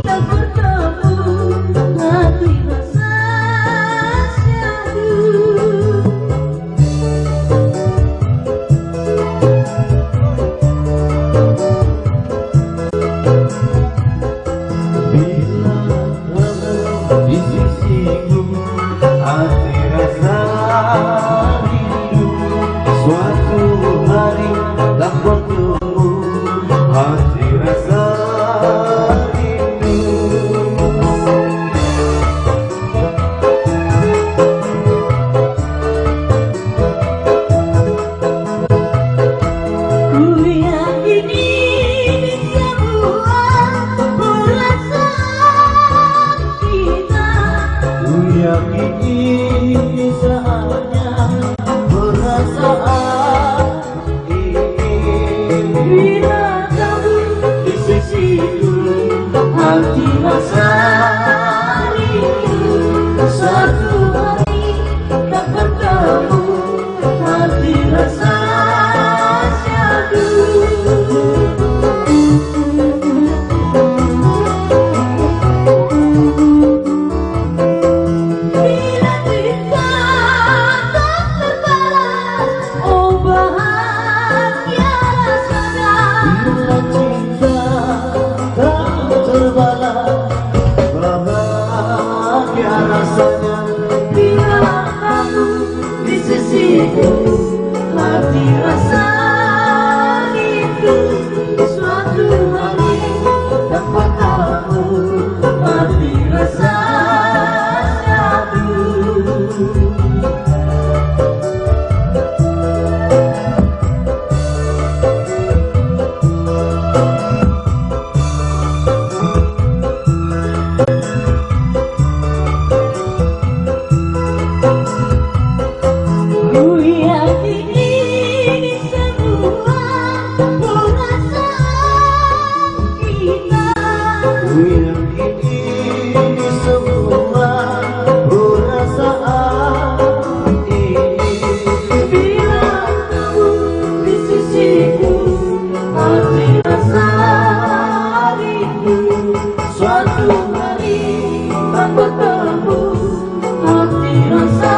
tak bertemu, hati rasa syahdu. Bila kamu di sisiku, hati rasa rindu. Suatu hari tak bertemu, hati rasa rindu. Ku yakini bisa buat perasaan kita. Ku yakini saatnya perasaan ini. Bila kamu di sisiku, hati rasa rindu. Suatu hari tak bertemu, hati rasa syahdu. Bila cinta tak terbalas, oh bahagia rasanya. Bila cinta tak terbalas, bahagia rasanya. Bila kamu di sisiku, hati rasa rindu. Suatu hari tak bertemu, hati rasa syahdu. Ku yakini semua perasaan kita. Ku yakini semua perasaan ini. Bila kamu di sisiku, hati rasa rindu. Suatu hari tak bertemu, hati rasa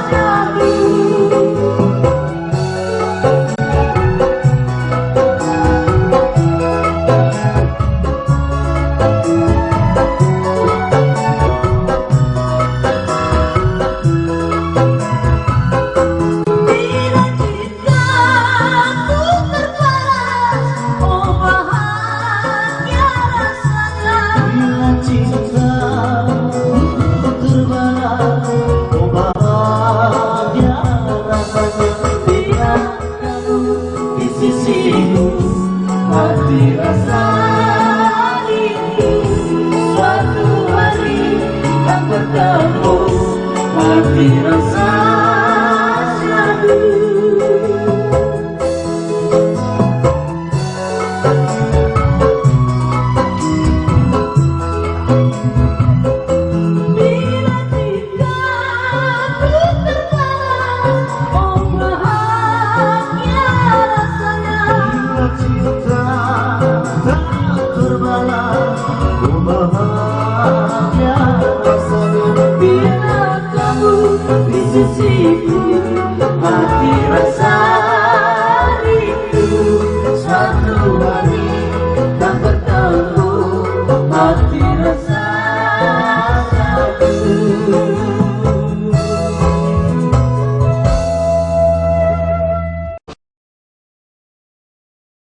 syahdu. Bila cinta ku terbalas, oh bahagia rasanya. Bila cinta terbalas, oh bahagia rasanya. Bila kamu di sisiku, hati rasa rindu. Suatu hari tak bertemu, hati rasa syahdu. Bila cinta ku terbalas, oh bahagia rasanya. Bila cinta tak terbalas, oh bahagia rasanya. Bila kamu di sisiku,